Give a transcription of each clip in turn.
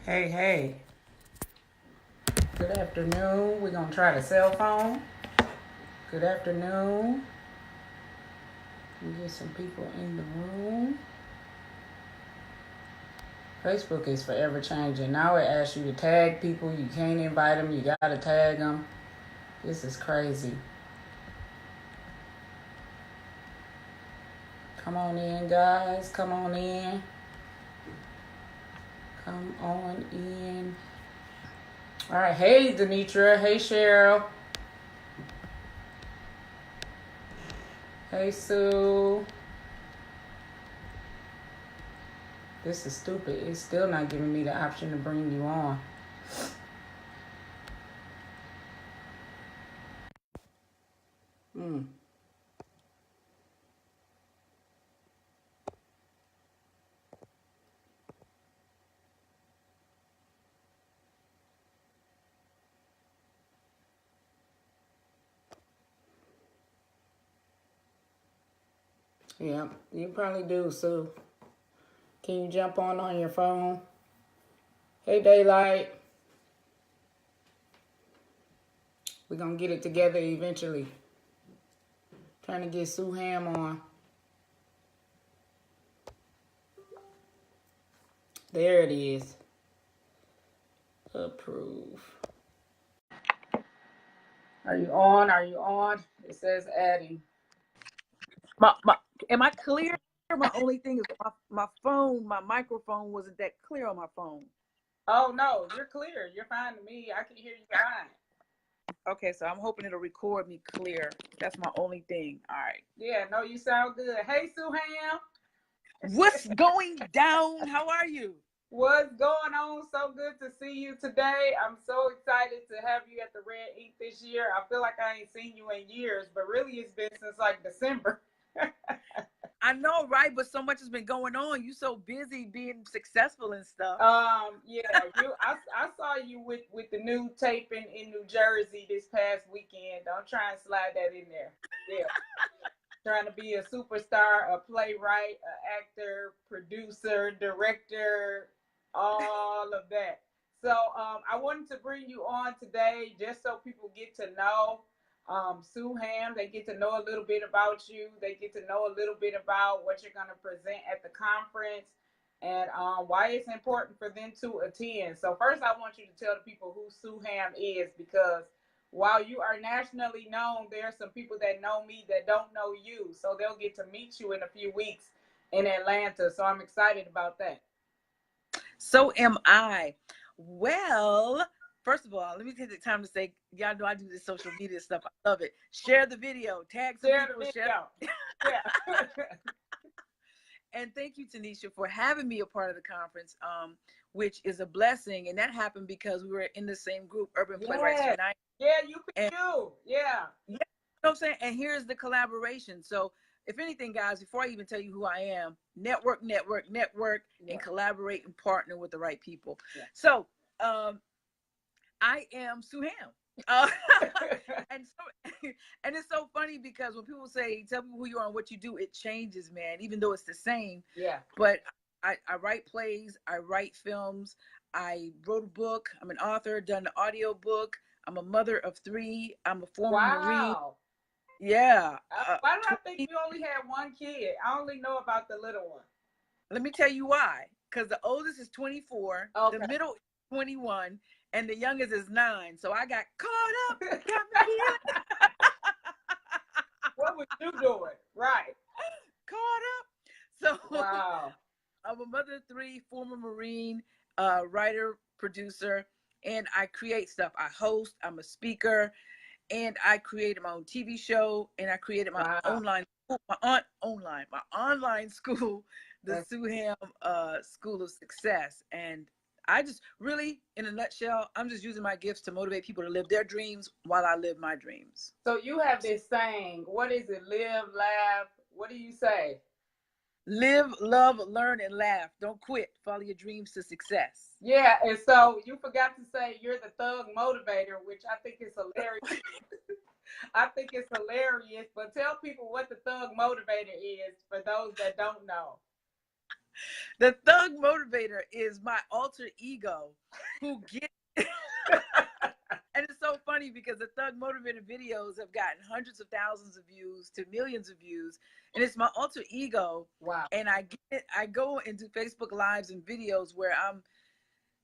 Hey, hey. Good afternoon. We're going to try the cell phone. Good afternoon. We get some people in the room. Facebook is forever changing. Now it asks you to tag people. You can't invite them. You got to tag them. This is crazy. Come on in, guys. Come on in. Come on in. All right. Hey, Denitra. Hey, Cheryl. Hey, Sue. This is stupid. It's still not giving me the option to bring you on. Yeah, you probably do, Sue. Can you jump on your phone? Hey, Daylight. We're going to get it together eventually. Trying to get Sue Ham on. There it is. Approve. Are you on? Are you on? It says adding. Am I clear? My only thing is my phone, my microphone wasn't that clear on my phone. Oh, no, you're clear. You're fine to me. I can hear you fine. Okay, so I'm hoping it'll record me clear. That's my only thing. All right. Yeah, no, you sound good. Hey, Sue Ham. What's going down? How are you? What's going on? So good to see you today. I'm so excited to have you at the Red Ink this year. I feel like I ain't seen you in years, but really it's been since like December. I know, right? But so much has been going on. You so busy being successful and stuff. Yeah, I saw you with the new taping in New Jersey this past weekend. Don't try and slide that in there. Yeah. Trying to be a superstar, a playwright, an actor, producer, director, all of that. So I wanted to bring you on today just so people get to know Sue Ham. They get to know a little bit about you. They get to know a little bit about what you're going to present at the conference and why it's important for them to attend. So first, I want you to tell the people who Sue Ham is, because while you are nationally known, there are some people that know me that don't know you. So they'll get to meet you in a few weeks in Atlanta. So I'm excited about that. So am I. Well, first of all, let me take the time to say, y'all know I do this social media stuff. I love it. Share the video. Tag some Share people. the Share. video. Yeah. And thank you, Tanisha, for having me a part of the conference, which is a blessing. And that happened because we were in the same group, Urban Playwrights United. Yeah, you pick you. Yeah. You know what I'm saying? And here's the collaboration. So if anything, guys, before I even tell you who I am, network, and collaborate and partner with the right people. Yeah. So I am Sue Ham. And it's so funny because when people say, tell people who you are and what you do, it changes, man, even though it's the same. Yeah. But I write plays, I write films, I wrote a book, I'm an author, done an audio book, I'm a mother of 3, I'm a former Marine. Yeah. Why do I think you only had one kid? I only know about the little one. Let me tell you why. Because the oldest is 24, okay. The middle is 21, and the youngest is 9. So I got caught up. What was you doing? Right. Caught up. So wow. I'm a mother of 3, former Marine, writer, producer, and I create stuff. I host, I'm a speaker, and I created my own TV show, and I created my online school, the Sue Ham School of Success. And I just really, in a nutshell, I'm just using my gifts to motivate people to live their dreams while I live my dreams. So you have this saying, what is it? Live, laugh. What do you say? Live, love, learn, and laugh. Don't quit. Follow your dreams to success. Yeah, and so you forgot to say you're the thug motivator, which I think is hilarious. I think it's hilarious, but tell people what the thug motivator is for those that don't know. The thug motivator is my alter ego who gets. And it's so funny because the thug motivator videos have gotten hundreds of thousands of views to millions of views, and it's my alter ego. Wow. And I go into Facebook Lives and videos where I'm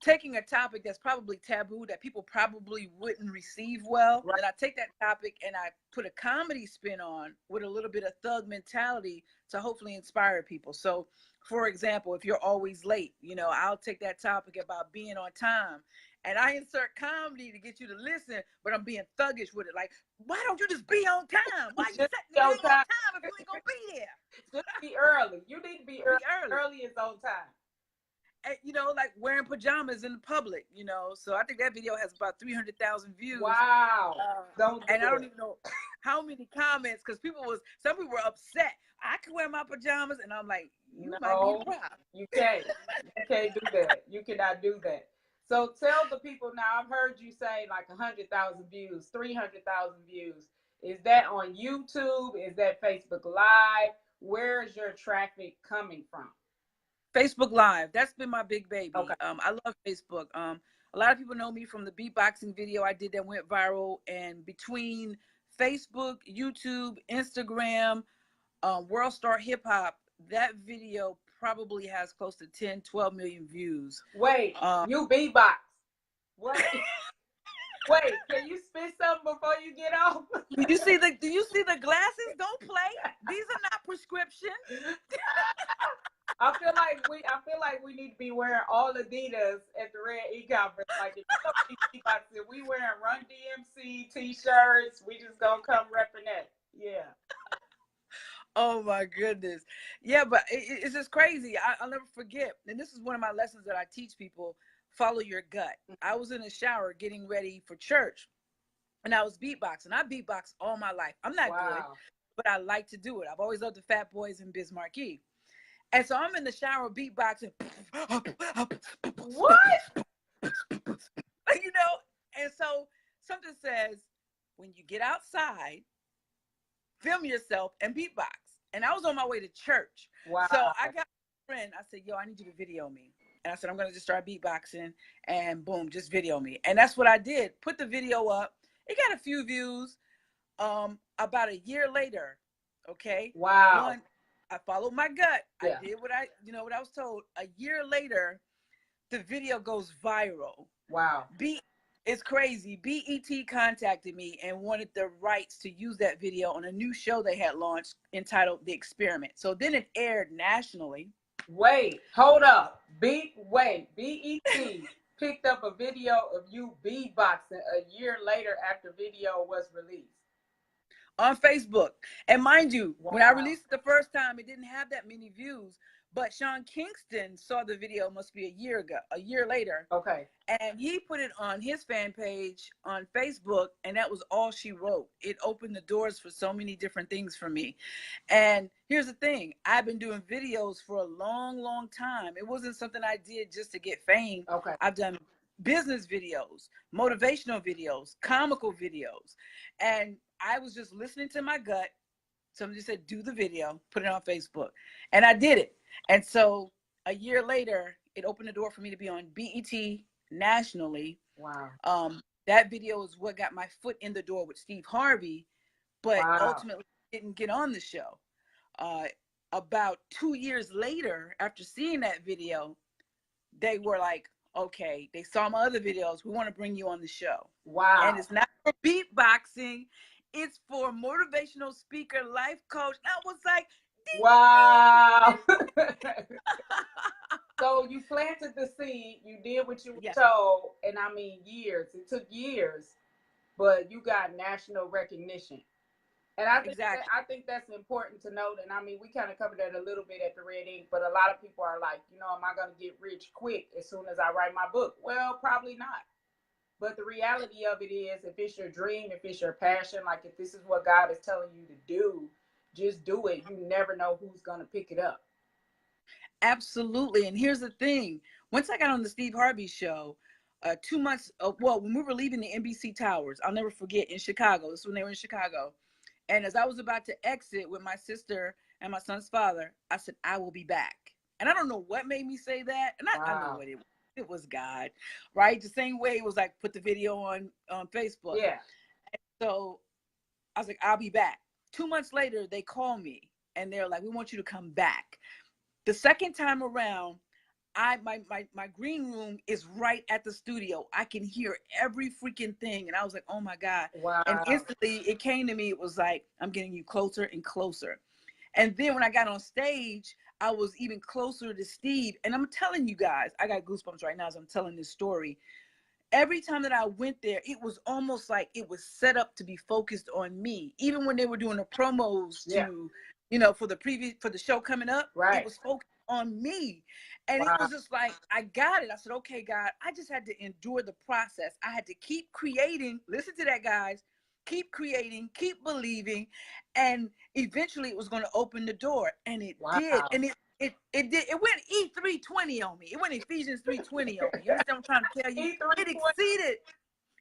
taking a topic that's probably taboo, that people probably wouldn't receive well. Right. And I take that topic and I put a comedy spin on with a little bit of thug mentality to hopefully inspire people. So, for example, if you're always late, you know, I'll take that topic about being on time and I insert comedy to get you to listen, but I'm being thuggish with it. Like, why don't you just be on time? Why you setting me on time if you ain't gonna be there? Just be early. You need to be early. Early is on time. And, you know, like wearing pajamas in public, you know. So I think that video has about 300,000 views. Wow. I don't even know how many comments, because some people were upset. I can wear my pajamas, and I'm like, you might be proud. You can't. You can't do that. You cannot do that. So tell the people now, I've heard you say like 100,000 views, 300,000 views. Is that on YouTube? Is that Facebook Live? Where is your traffic coming from? Facebook Live. That's been my big baby. Okay. I love Facebook. A lot of people know me from the beatboxing video I did that went viral. And between Facebook, YouTube, Instagram, World Star Hip Hop, that video probably has close to 10, 12 million views. Wait, you beatbox. What? Wait, can you spit something before you get off? Do you see the glasses? Don't play. These are not prescription. I feel like we need to be wearing all Adidas at the Red E Conference. Like if we wearing Run DMC t-shirts, we just gonna come repping that. Yeah. Oh my goodness. Yeah, but it's just crazy. I'll never forget. And this is one of my lessons that I teach people: follow your gut. I was in the shower getting ready for church, and I was beatboxing. I beatbox all my life. I'm not good, but I like to do it. I've always loved the Fat Boys and Biz Markie. And so I'm in the shower beatboxing. What? You know? And so something says, when you get outside, film yourself and beatbox. And I was on my way to church. Wow. So I got a friend. I said, yo, I need you to video me. And I said, I'm going to just start beatboxing. And boom, just video me. And that's what I did. Put the video up. It got a few views. About a year later, okay? Wow. I followed my gut. Yeah. I did what I was told. A year later, the video goes viral. Wow. It's crazy. BET contacted me and wanted the rights to use that video on a new show they had launched entitled The Experiment. So then it aired nationally. Wait, hold up. BET picked up a video of you beatboxing a year later after video was released. On Facebook. And mind you, wow. When I released it the first time, it didn't have that many views. But Sean Kingston saw the video, must be a year later. Okay. And he put it on his fan page on Facebook, and that was all she wrote. It opened the doors for so many different things for me. And here's the thing. I've been doing videos for a long, long time. It wasn't something I did just to get fame. Okay. I've done business videos, motivational videos, comical videos. And I was just listening to my gut. Somebody said, do the video, put it on Facebook. And I did it. And so a year later, it opened the door for me to be on BET nationally. Wow. That video is what got my foot in the door with Steve Harvey, but ultimately didn't get on the show. About 2 years later, after seeing that video, they were like, okay, they saw my other videos. We want to bring you on the show. Wow. And it's not for beatboxing. It's for motivational speaker, life coach. I was like, ding, wow. So you planted the seed. You did what you were told. And I mean, years. It took years. But you got national recognition. And I think that's important to note. And I mean, we kind of covered that a little bit at the Red Ink. But a lot of people are like, am I going to get rich quick as soon as I write my book? Well, probably not. But the reality of it is, if it's your dream, if it's your passion, like if this is what God is telling you to do, just do it. You never know who's going to pick it up. Absolutely. And here's the thing. Once I got on the Steve Harvey show, 2 months, when we were leaving the NBC Towers, I'll never forget, in Chicago. This is when they were in Chicago. And as I was about to exit with my sister and my son's father, I said, I will be back. And I don't know what made me say that. And I know Wow. what it was God, right? The same way it was like put the video on Facebook. Yeah. And so I was like, I'll be back. 2 months later, they call me and they're like, we want you to come back. The second time around, my green room is right at the studio. I can hear every freaking thing. And I was like, oh my God. Wow. And instantly it came to me, it was like, I'm getting you closer and closer. And then when I got on stage, I was even closer to Steve. And I'm telling you guys, I got goosebumps right now as I'm telling this story. Every time that I went there, it was almost like it was set up to be focused on me. Even when they were doing the promos to, for the show coming up, it was focused on me. And it was just like, I got it. I said, okay, God, I just had to endure the process. I had to keep creating. Listen to that, guys. Keep creating, keep believing. And eventually it was going to open the door. And it did. And it did. It went E320 on me. It went Ephesians 3:20 on me. You understand what I'm trying to tell you?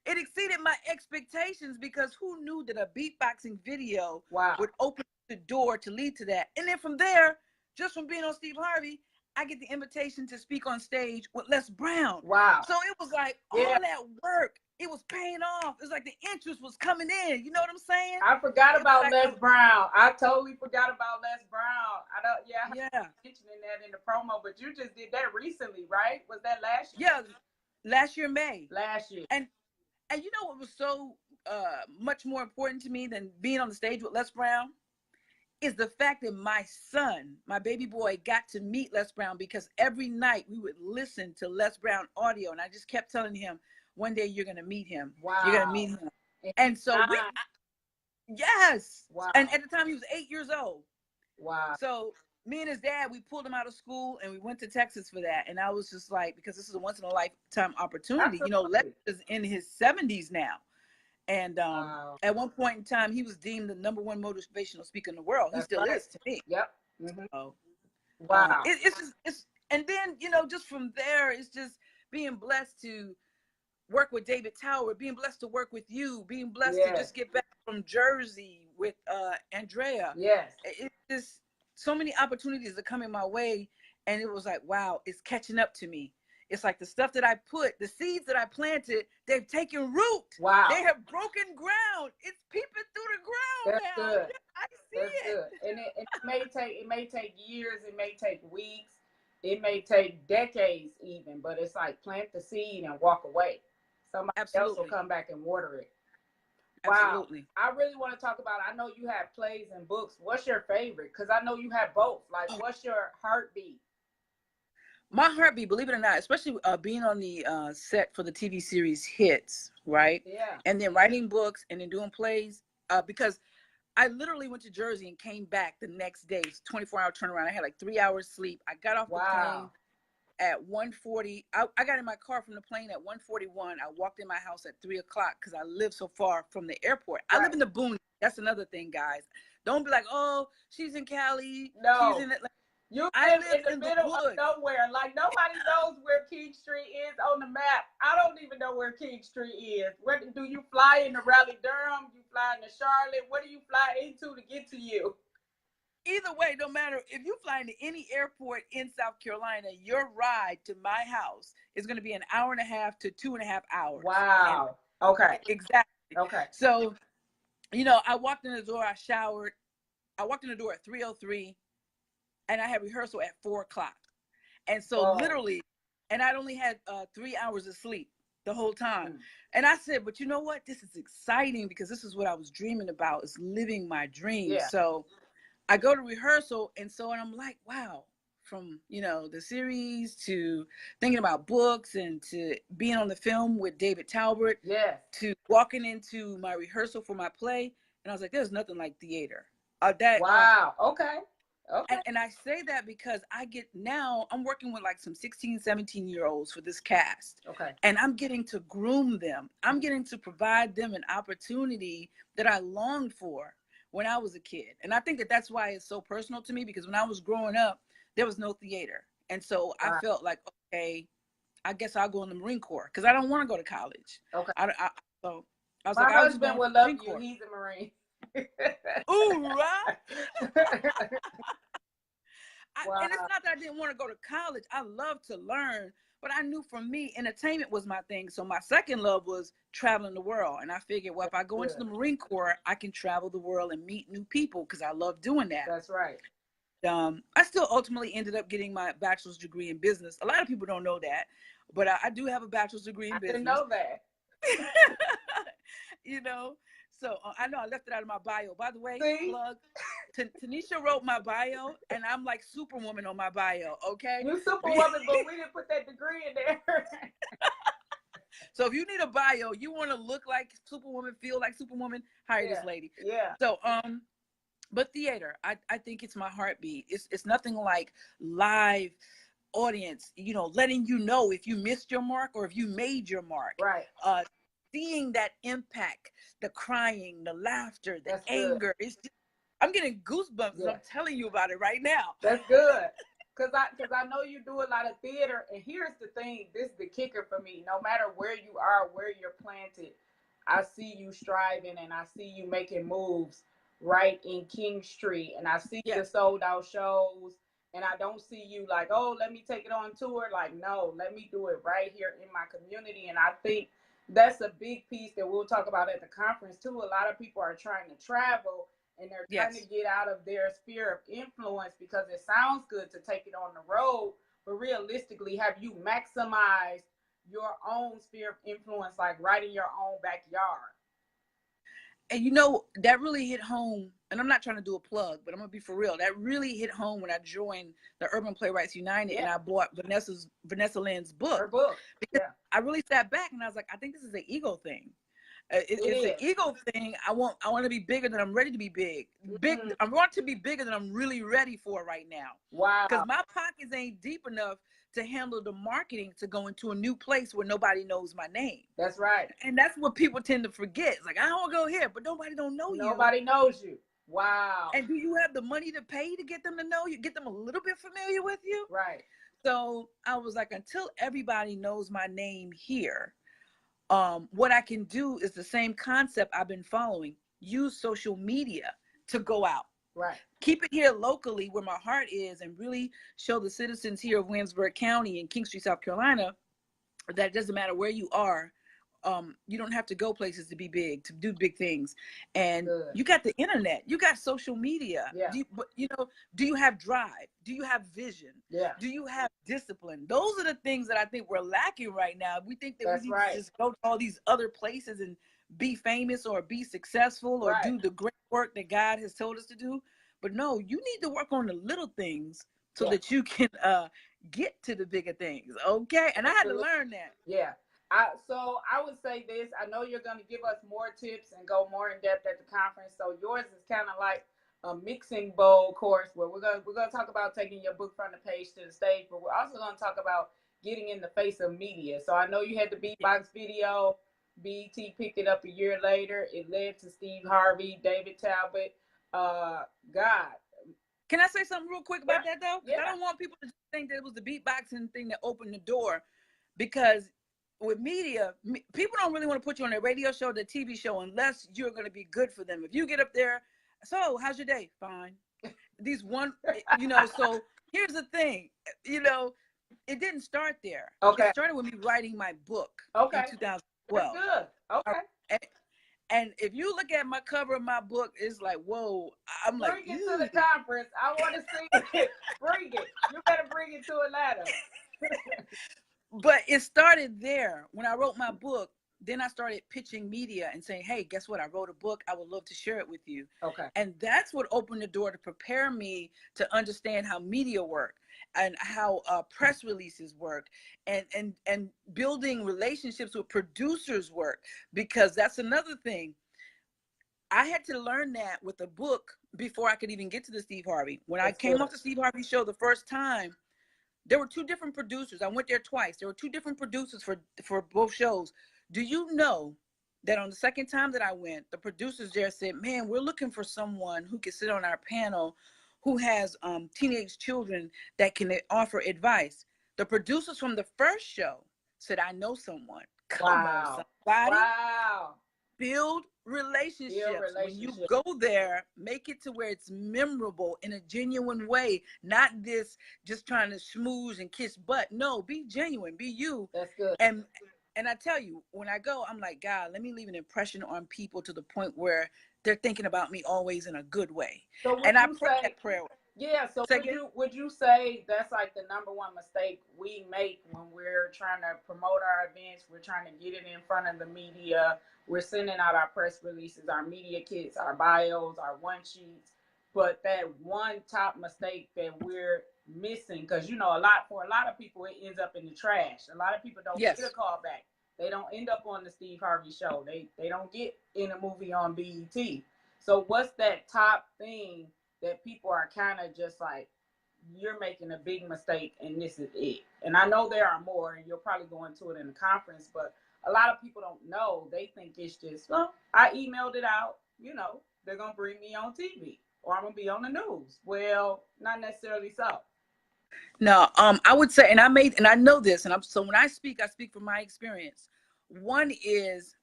It exceeded my expectations, because who knew that a beatboxing video would open the door to lead to that? And then from there, just from being on Steve Harvey, I get the invitation to speak on stage with Les Brown. Wow. So it was like all that work, it was paying off. It's like the interest was coming in. You know what I'm saying? I forgot about Les Brown. I totally forgot about Les Brown. I mentioning that in the promo, but you just did that recently, right? Was that last year? Yeah, last year, May. Last year. And you know what was so much more important to me than being on the stage with Les Brown is the fact that my son, my baby boy, got to meet Les Brown, because every night we would listen to Les Brown audio. And I just kept telling him, one day you're going to meet him. Wow. You're going to meet him. And so yes. Wow. And at the time he was 8 years old. Wow. So me and his dad, we pulled him out of school and we went to Texas for that. And I was just like, because this is a once in a lifetime opportunity. Absolutely. You know, Les is in his 70s now. And at one point in time, he was deemed the #1 motivational speaker in the world. He still is to me. Yep. Mm-hmm. So, wow. It's and then, just from there, it's just being blessed to work with David Tower, being blessed to work with you, being blessed to just get back from Jersey with Andrea. Yes. It's just so many opportunities are coming my way. And it was like, wow, it's catching up to me. It's like the stuff that I put, the seeds that I planted, they've taken root. Wow. They have broken ground. It's peeping through the ground. That's now. good. I see That's it. good. And it may take years, it may take weeks, it may take decades even, but it's like plant the seed and walk away. Somebody else will come back and water it. Absolutely. Wow. I really want to talk about, I know you have plays and books. What's your favorite? Because I know you have both. Like, what's your heartbeat? My heartbeat, believe it or not, especially being on the set for the TV series Hits, right? Yeah. And then writing books and then doing plays, because I literally went to Jersey and came back the next day. It's 24-hour turnaround. I had like 3 hours sleep. I got off the plane at 1:40. I got in my car from the plane at 1:41. I walked in my house at 3 o'clock because I live so far from the airport. I live in the boonies. That's another thing, guys. Don't be like, oh, she's in Cali. No. She's in Atlanta. You live in the middle of nowhere. Like, nobody knows where King Street is on the map. I don't even know where King Street is. Where do you fly into Raleigh-Durham? You fly into Charlotte? What do you fly into to get to you? Either way, no matter if you fly into any airport in South Carolina, your ride to my house is going to be an hour and a half to 2.5 hours. Wow. Okay. Exactly. Okay. So, I walked in the door, I showered. I walked in the door at 3:03. And I had rehearsal at 4 o'clock. And so literally, and I'd only had 3 hours of sleep the whole time. And I said, but you know what? This is exciting because this is what I was dreaming about, is living my dream. Yeah. So I go to rehearsal. And I'm like, wow, from, the series to thinking about books and to being on the film with David Talbot, to walking into my rehearsal for my play. And I was like, there's nothing like theater. Wow. Okay. Okay. And I say that because I'm working with like some 16, 17-year-olds for this cast. Okay. And I'm getting to groom them. I'm getting to provide them an opportunity that I longed for when I was a kid. And I think that that's why it's so personal to me, because when I was growing up, there was no theater. And so I felt like, okay, I guess I'll go in the Marine Corps because I don't want to go to college. Okay. So I was My like, husband would love you. He's a Marine. Ooh, right? Wow. And it's not that I didn't want to go to college. I love to learn, but I knew for me, entertainment was my thing. So my second love was traveling the world. And I figured, well, if I go into the Marine Corps, I can travel the world and meet new people because I love doing that. That's right. I still ultimately ended up getting my bachelor's degree in business. A lot of people don't know that, but I do have a bachelor's degree in business. I didn't know that. You know, so I know I left it out of my bio. By the way, See? plug. Tanisha wrote my bio, and I'm like Superwoman on my bio. Okay, you Superwoman, but we didn't put that degree in there. So if you need a bio, you want to look like Superwoman, feel like Superwoman, hire this lady. Yeah. So but theater, I think it's my heartbeat. It's nothing like live audience, you know, letting you know if you missed your mark or if you made your mark. Right. Seeing that impact, the crying, the laughter, the That's anger. Good. It's just, I'm getting goosebumps. I'm telling you about it right now. That's good. Cause I know you do a lot of theater, and here's the thing, this is the kicker for me. No matter where you are, where you're planted, I see you striving and I see you making moves right in King Street, and I see the sold out shows, and I don't see you like, oh, let me take it on tour. Like, no, let me do it right here in my community. And I think that's a big piece that we'll talk about at the conference too. A lot of people are trying to travel and they're trying to get out of their sphere of influence because it sounds good to take it on the road, but realistically, have you maximized your own sphere of influence, like right in your own backyard? And you know, that really hit home, and I'm not trying to do a plug, but I'm gonna be for real. That really hit home when I joined the Urban Playwrights United and I bought Vanessa Lynn's book. Her book. Because I really sat back and I was like, I think this is an ego thing. It's an ego thing. I want to be bigger than I'm ready to be big. I want to be bigger than I'm really ready for right now. Wow. Because my pockets ain't deep enough to handle the marketing to go into a new place where nobody knows my name. That's right. And that's what people tend to forget. It's like, I don't want to go here, but nobody don't know you. Nobody knows you. Wow. And do you have the money to pay to get them to know you, get them a little bit familiar with you? Right. So I was like, until everybody knows my name here, what I can do is the same concept I've been following. Use social media to go out. Right. Keep it here locally where my heart is and really show the citizens here of Williamsburg County and King Street, South Carolina, that it doesn't matter where you are. You don't have to go places to be big, to do big things. And you got the internet, you got social media. Yeah. Do you have drive? Do you have vision? Yeah. Do you have discipline? Those are the things that I think we're lacking right now. We think that we need to just go to all these other places and be famous or be successful or do the great work that God has told us to do. But no, you need to work on the little things so that you can get to the bigger things. Okay. And I had to learn that. Yeah. So I would say this. I know you're going to give us more tips and go more in depth at the conference. So yours is kind of like a mixing bowl course where we're going to talk about taking your book from the page to the stage, but we're also going to talk about getting in the face of media. So I know you had the beatbox video. BET picked it up a year later. It led to Steve Harvey, David Talbot. God. Can I say something real quick about that though? Yeah. I don't want people to think that it was the beatboxing thing that opened the door, because with media, people don't really want to put you on their radio show, their TV show, unless you're going to be good for them. If you get up there, so how's your day? Fine. So here's the thing, it didn't start there. Okay. It started with me writing my book in 2012. That's good. Okay. And if you look at my cover of my book, it's like, whoa. I'm like, bring it to the conference. I want to see it. Bring it. You better bring it to Atlanta. But it started there. When I wrote my book, then I started pitching media and saying, hey, guess what? I wrote a book. I would love to share it with you. Okay. And that's what opened the door to prepare me to understand how media work and how press releases work and building relationships with producers work, because that's another thing. I had to learn that with a book before I could even get to the Steve Harvey. When I came off the Steve Harvey show the first time, there were two different producers. I went there twice. There were two different producers for both shows. Do you know that on the second time that I went, the producers there said, man, we're looking for someone who can sit on our panel who has teenage children that can offer advice. The producers from the first show said, I know someone. Come on, somebody. Wow. Build relationships. When you go there, make it to where it's memorable in a genuine way, not this just trying to schmooze and kiss butt. No, be genuine, be you. That's good. And I tell you, when I go, I'm like, God, let me leave an impression on people to the point where they're thinking about me always in a good way. So and I pray that prayer. Yeah, so would you say that's like the number one mistake we make when we're trying to promote our events, we're trying to get it in front of the media, we're sending out our press releases, our media kits, our bios, our one sheets, but that one top mistake that we're missing, because for a lot of people it ends up in the trash. A lot of people don't get a call back. They don't end up on the Steve Harvey show. They don't get in a movie on BET. So what's that top thing that people are kind of just like, you're making a big mistake and this is it? And I know there are more, and you'll probably go into it in the conference, but a lot of people don't know. They think it's just, well, I emailed it out, they're going to bring me on TV or I'm going to be on the news. Well, not necessarily so. No, I would say, and I know this, so when I speak from my experience. One is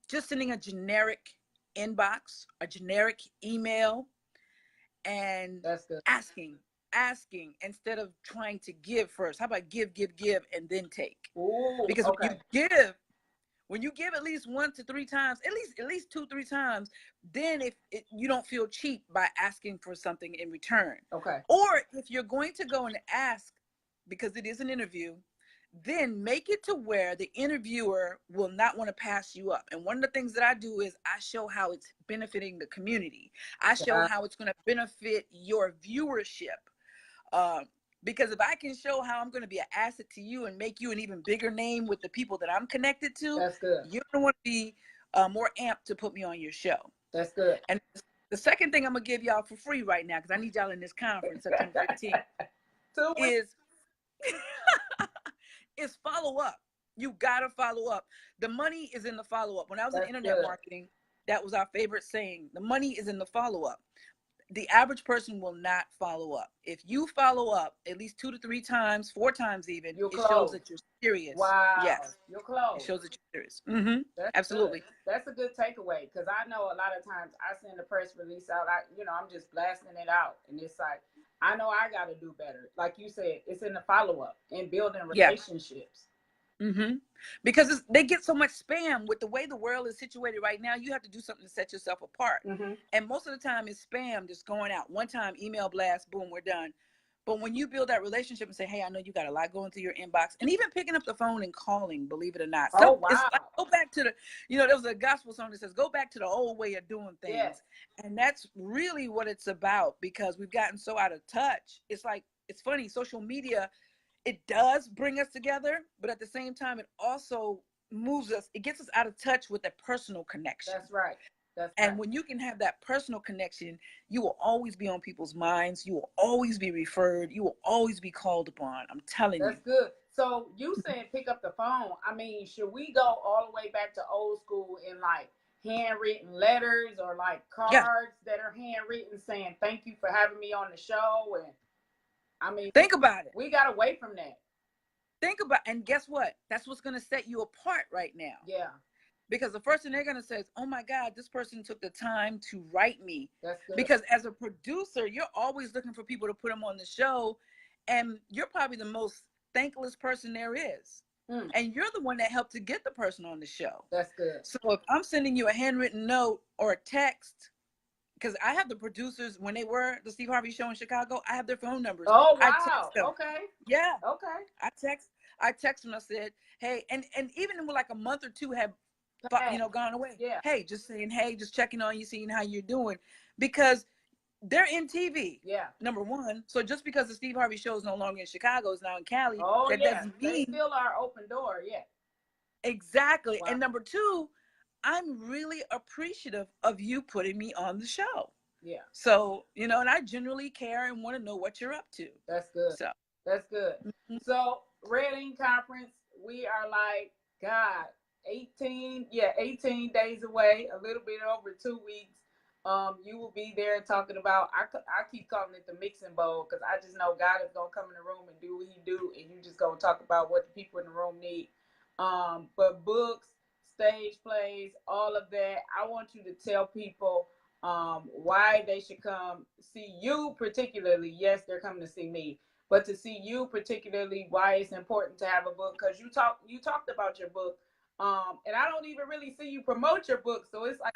just sending a generic inbox, a generic email, and asking instead of trying to give first. How about give, and then take? Ooh, because when you give at least 1 to 3 times, at least 2-3 times, then you don't feel cheap by asking for something in return. Okay. Or if you're going to go and ask, because it is an interview, then make it to where the interviewer will not want to pass you up. And one of the things that I do is I show how it's benefiting the community. I show how it's going to benefit your viewership. Because if I can show how I'm going to be an asset to you and make you an even bigger name with the people that I'm connected to, that's good. You're going to want to be more amped to put me on your show. That's good. And the second thing I'm going to give y'all for free right now, because I need y'all in this conference September 15th, is follow up. You got to follow up. The money is in the follow up. When I was in internet marketing, that was our favorite saying. The money is in the follow up. The average person will not follow up. If you follow up at least 2 to 3 times, 4 times even, it shows that you're serious. Wow. Yes. You're close. It shows that you're serious. Mm-hmm. Absolutely. Good. That's a good takeaway, because I know a lot of times I send a press release out. I'm just blasting it out, and it's like, I know I got to do better. Like you said, it's in the follow up and building relationships. Mm-hmm. Because they get so much spam. With the way the world is situated right now, you have to do something to set yourself apart. Mm-hmm. And most of the time it's spam just going out. One time, email blast, boom, we're done. But when you build that relationship and say, hey, I know you got a lot going through your inbox, and even picking up the phone and calling, believe it or not. So, wow. It's like, go back to there was a gospel song that says, go back to the old way of doing things. Yes. And that's really what it's about, because we've gotten so out of touch. It's like, it's funny, social media, it does bring us together, but at the same time, it also moves us. It gets us out of touch with a personal connection. That's right. And when you can have that personal connection, you will always be on people's minds. You will always be referred. You will always be called upon. I'm telling you. That's good. So you saying pick up the phone. I mean, should we go all the way back to old school in like handwritten letters or like cards that are handwritten saying thank you for having me on the show? And I mean, think about it. We got away from that. And guess what? That's what's going to set you apart right now. Yeah. Because the first thing they're going to say is, oh my God, this person took the time to write me. That's good. Because as a producer, you're always looking for people to put them on the show. And you're probably the most thankless person there is. And you're the one that helped to get the person on the show. That's good. So if I'm sending you a handwritten note or a text, because I have the producers, when they were the Steve Harvey show in Chicago, I have their phone numbers. Oh, wow. Okay. Yeah. Okay. I text them. I said, hey, and even with like a month or two had gone away. Yeah. Hey, just saying, hey, just checking on you, seeing how you're doing, because they're in TV. Yeah. Number one. So just because the Steve Harvey show is no longer in Chicago, it's now in Cali. Oh, that doesn't mean they still are open door. Yeah. Exactly. Wow. And number two, I'm really appreciative of you putting me on the show. Yeah. So, and I genuinely care and want to know what you're up to. That's good. So that's good. Mm-hmm. So Red Ink Conference, we are like, God, 18 days away, a little bit over 2 weeks. You will be there talking about, I keep calling it the mixing bowl, because I just know God is going to come in the room and do what he do, and you just going to talk about what the people in the room need. But books, stage plays, all of that. I want you to tell people why they should come see you particularly. Yes, they're coming to see me, but to see you particularly, why it's important to have a book, because you talked about your book, and I don't even really see you promote your book, so it's like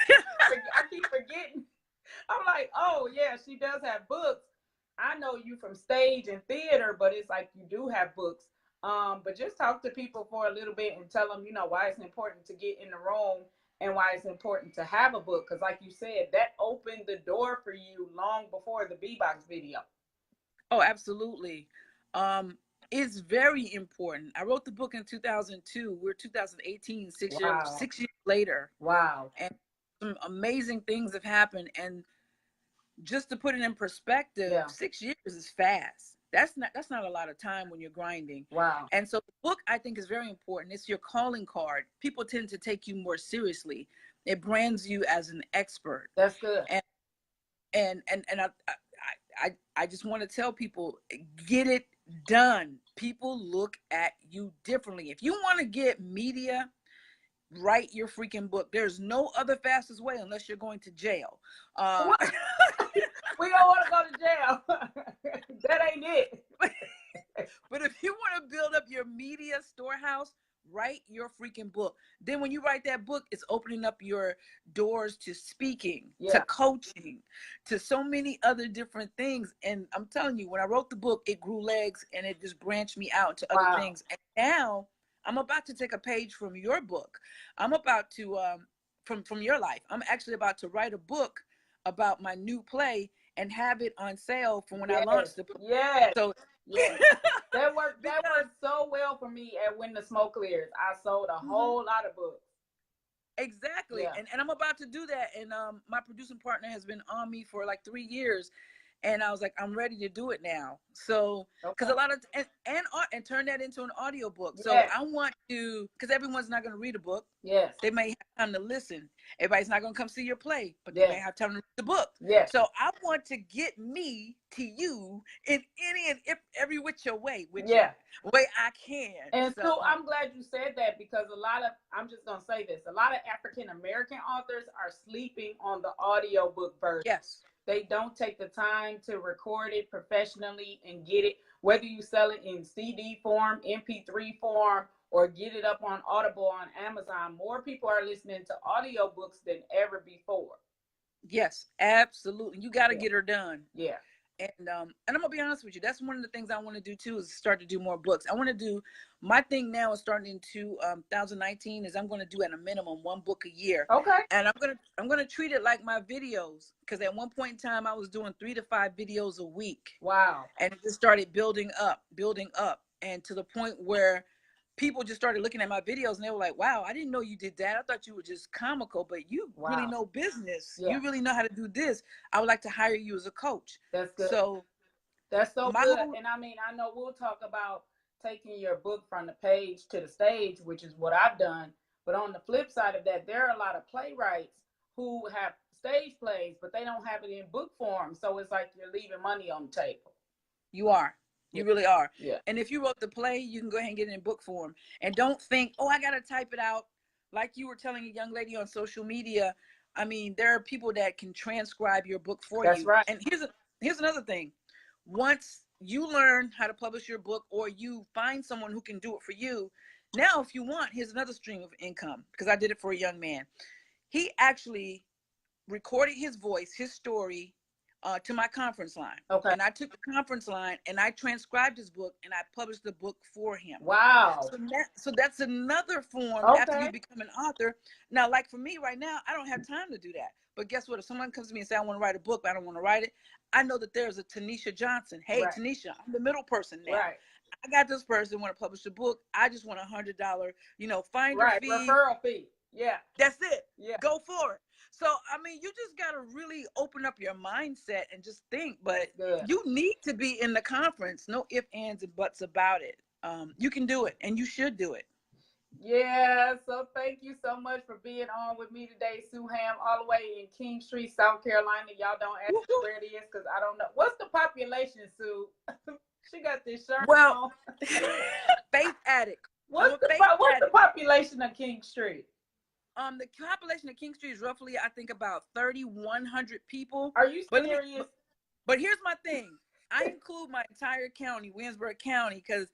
I keep forgetting. I'm like, oh yeah, she does have books. I know you from stage and theater, but it's like you do have books. But just talk to people for a little bit and tell them, why it's important to get in the room and why it's important to have a book. Because like you said, that opened the door for you long before the B-Box video. Oh, absolutely. It's very important. I wrote the book in 2002. We're 2018, six years later. Wow. And some amazing things have happened. And just to put it in perspective, 6 years is fast. That's not a lot of time when you're grinding. Wow. And so the book, I think, is very important. It's your calling card. People tend to take you more seriously. It brands you as an expert. That's good. And I just want to tell people, get it done. People look at you differently. If you want to get media, write your freaking book. There's no other fastest way unless you're going to jail. We don't want to go to jail. That ain't it. But if you want to build up your media storehouse, write your freaking book. Then when you write that book, it's opening up your doors to speaking, to coaching, to so many other different things. And I'm telling you, when I wrote the book, it grew legs and it just branched me out to other things. And now I'm about to take a page from your book. I'm about to, from your life, I'm actually about to write a book about my new play and have it on sale for when I launch the play. Yes. So that worked so well for me at When the Smoke Clears. I sold a whole lot of books. Exactly. And I'm about to do that. And my producing partner has been on me for like 3 years. And I was like, I'm ready to do it now. So, because a lot of, and turn that into an audio book. So I want to, because everyone's not going to read a book. Yes. They may have time to listen. Everybody's not going to come see your play, but they may have time to read the book. Yes. So I want to get me to you in any and every which way, way I can. And so I'm glad you said that, because I'm just going to say this, a lot of African-American authors are sleeping on the audio book version. Yes. They don't take the time to record it professionally and get it, whether you sell it in CD form, MP3 form, or get it up on Audible on Amazon. More people are listening to audiobooks than ever before. Yes, absolutely. You got to get her done. Yeah. And I'm going to be honest with you. That's one of the things I want to do too, is start to do more books. I want to do, my thing now is starting into 2019 is I'm going to do at a minimum 1 book a year. Okay. And I'm going to treat it like my videos, because at one point in time I was doing 3 to 5 videos a week. Wow. And it just started building up, and to the point where people just started looking at my videos and they were like, wow, I didn't know you did that. I thought you were just comical, but you really know business. Yeah. You really know how to do this. I would like to hire you as a coach. That's good. So that's so good. And I mean, I know we'll talk about taking your book from the page to the stage, which is what I've done. But on the flip side of that, there are a lot of playwrights who have stage plays, but they don't have it in book form. So it's like you're leaving money on the table. You are. You really are. Yeah. And if you wrote the play, you can go ahead and get it in book form. And don't think, oh, I got to type it out. Like you were telling a young lady on social media. I mean, there are people that can transcribe your book for you. That's right. And here's another thing. Once you learn how to publish your book, or you find someone who can do it for you, now if you want, here's another stream of income, because I did it for a young man. He actually recorded his voice, his story, to my conference line. Okay. And I took the conference line and I transcribed his book and I published the book for him. Wow. So that's another form after you become an author. Now, like for me right now, I don't have time to do that. But guess what? If someone comes to me and say, I want to write a book, but I don't want to write it, I know that there's a Tenita Johnson. Hey, Tanisha, I'm the middle person now. Right. I got this person want to publish a book. I just want $100, finder fee. Referral fee. Yeah. That's it. Yeah. Go for it. So, I mean, you just got to really open up your mindset and just think, but you need to be in the conference. No ifs, ands, and buts about it. You can do it, and you should do it. Yeah, so thank you so much for being on with me today, Sue Ham, all the way in King Street, South Carolina. Y'all don't ask me where it is, because I don't know. What's the population, Sue? She got this shirt on. Faith addict. What's the population of King Street? The population of King Street is roughly, I think, about 3,100 people. Are you serious? But here's my thing. I include my entire county, Williamsburg County, because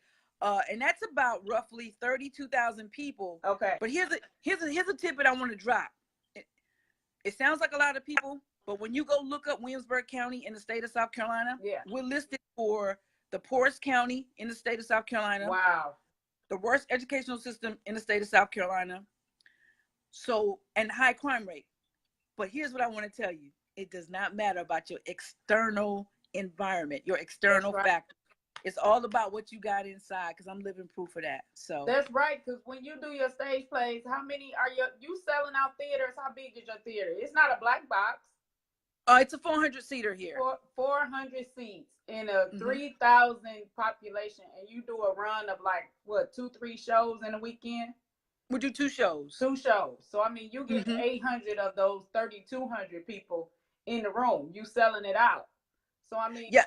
and that's about roughly 32,000 people. Okay. But here's a tidbit I want to drop. It sounds like a lot of people, but when you go look up Williamsburg County in the state of South Carolina, we're listed for the poorest county in the state of South Carolina. Wow. The worst educational system in the state of South Carolina. So, and high crime rate. But here's what I want to tell you. It does not matter about your external environment, your external factor. It's all about what you got inside, because I'm living proof of that. So that's right, because when you do your stage plays, how many are you selling out theaters? How big is your theater? It's not a black box. It's a 400-seater here. 400 seats in a 3,000 population, and you do a run of like what, 2-3 shows in a weekend? We do 2 shows. 2 shows. So I mean, you get 800 of those 3,200 people in the room. You selling it out. So I mean, yeah.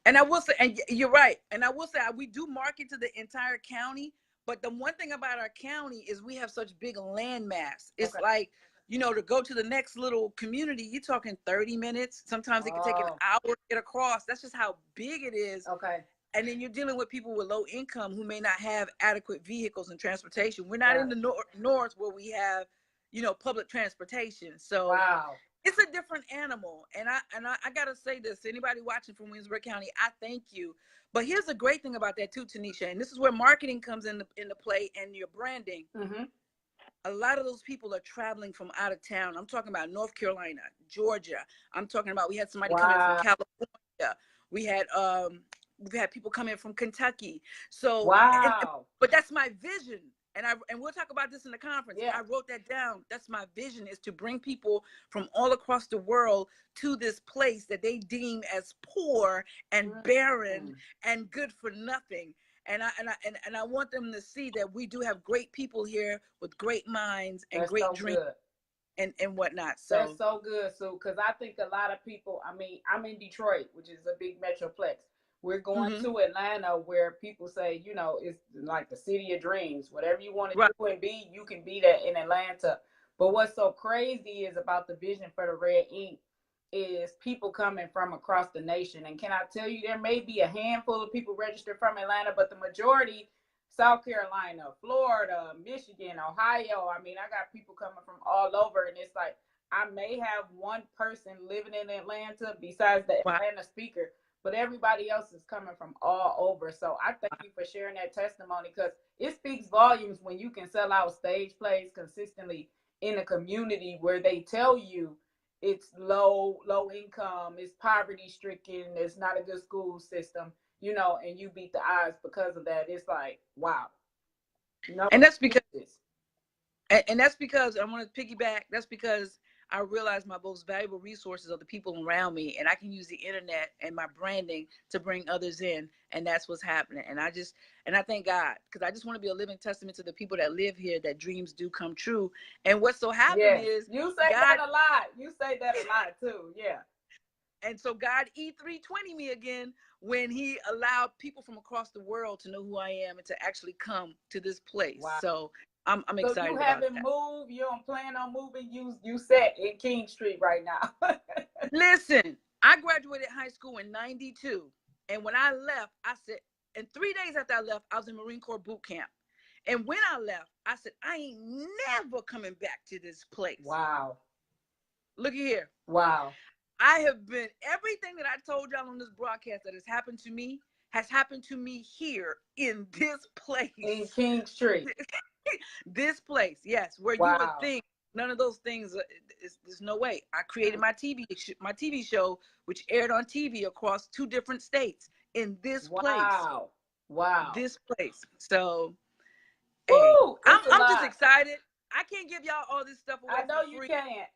And I will say, and you're right. And I will say, we do market to the entire county. But the one thing about our county is we have such big land mass. It's like, you know, to go to the next little community, you're talking 30 minutes. Sometimes it can take an hour to get across. That's just how big it is. Okay. And then you're dealing with people with low income who may not have adequate vehicles and transportation. We're not in the north where we have, you know, public transportation. So it's a different animal. And I gotta say this, anybody watching from Williamsburg County, I thank you. But here's the great thing about that too, Tanisha, and this is where marketing comes into play and your branding. A lot of those people are traveling from out of town. I'm talking about North Carolina, Georgia. I'm talking about, we had somebody come in from California. We've had people come in from Kentucky. So but that's my vision. And we'll talk about this in the conference. I wrote that down. That's my vision, is to bring people from all across the world to this place that they deem as poor and barren and good for nothing. And I want them to see that we do have great people here with great minds and great dreams and whatnot. So that's so good, Sue, because I think a lot of people, I mean, I'm in Detroit, which is a big metroplex. We're going to Atlanta, where people say, you know, it's like the city of dreams. Whatever you want to do and be, you can be that in Atlanta. But what's so crazy is about the vision for the Red Ink is people coming from across the nation. And can I tell you, there may be a handful of people registered from Atlanta, but the majority, South Carolina, Florida, Michigan, Ohio. I mean, I got people coming from all over, and it's like, I may have one person living in Atlanta besides the Atlanta speaker, but everybody else is coming from all over. So I thank you for sharing that testimony, because it speaks volumes when you can sell out stage plays consistently in a community where they tell you it's low income, it's poverty stricken, it's not a good school system, you know, and you beat the odds because of that. It's like, wow. And that's because I want to piggyback. That's because I realize my most valuable resources are the people around me, and I can use the internet and my branding to bring others in, and that's what's happening. And I thank God, because I just want to be a living testament to the people that live here that dreams do come true. And what's so happening is you say God, that a lot. You say that a lot too, And so God E320 me again when he allowed people from across the world to know who I am and to actually come to this place. Wow. So I'm excited about that. So you haven't moved? You don't plan on moving? You set in King Street right now. Listen, I graduated high school in 92. And when I left, I said, and 3 days after I left, I was in Marine Corps boot camp. And when I left, I said, I ain't never coming back to this place. Wow. Look here. Wow. I have been, everything that I told y'all on this broadcast that has happened to me here in this place. In King Street. This place, yes, where you would think none of those things, there's no way. I created my TV show, which aired on TV across 2 different states in this place. Wow. This place. So, woo, hey, I'm just excited. I can't give y'all all this stuff away. I know you can't.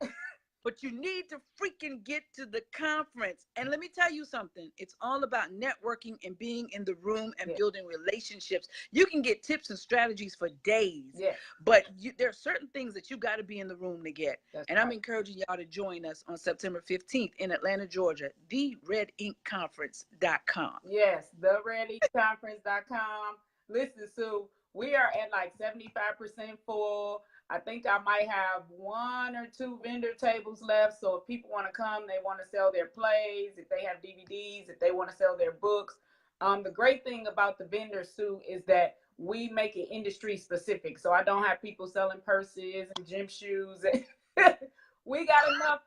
But you need to freaking get to the conference. And let me tell you something. It's all about networking and being in the room and building relationships. You can get tips and strategies for days. But there are certain things that you got to be in the room to get. I'm encouraging y'all to join us on September 15th in Atlanta, Georgia. TheRedInkConference.com. Yes, TheRedInkConference.com. Listen, Sue, we are at like 75% full. I think I might have 1 or 2 vendor tables left. So if people want to come, they want to sell their plays, if they have DVDs, if they want to sell their books. The great thing about the vendor, Sue, is that we make it industry specific. So I don't have people selling purses and gym shoes. We got enough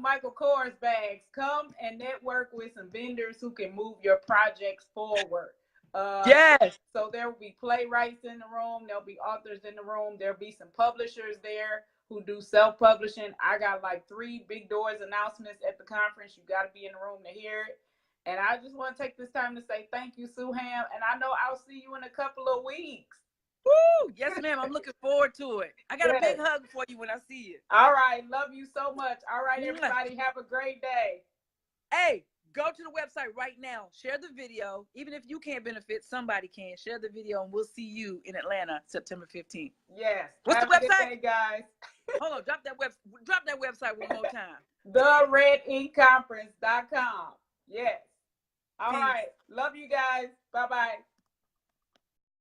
Michael Kors bags. Come and network with some vendors who can move your projects forward. Yes. So there will be playwrights in the room. There'll be authors in the room. There'll be some publishers there who do self-publishing. I got like 3 big doors announcements at the conference. You got to be in the room to hear it. And I just want to take this time to say thank you, Sue Ham. And I know I'll see you in a couple of weeks. Woo! Yes, ma'am. I'm looking forward to it. I got a big hug for you when I see you. All right. Love you so much. All right, everybody. Have a great day. Hey, go to the website right now. Share the video. Even if you can't benefit, somebody can. Share the video, and we'll see you in Atlanta, September 15th. Yes. What's the website? Good day, guys. Hold on. Drop that website one more time. TheRedInkConference.com. Yes. All Peace. right. Love you guys. Bye-bye.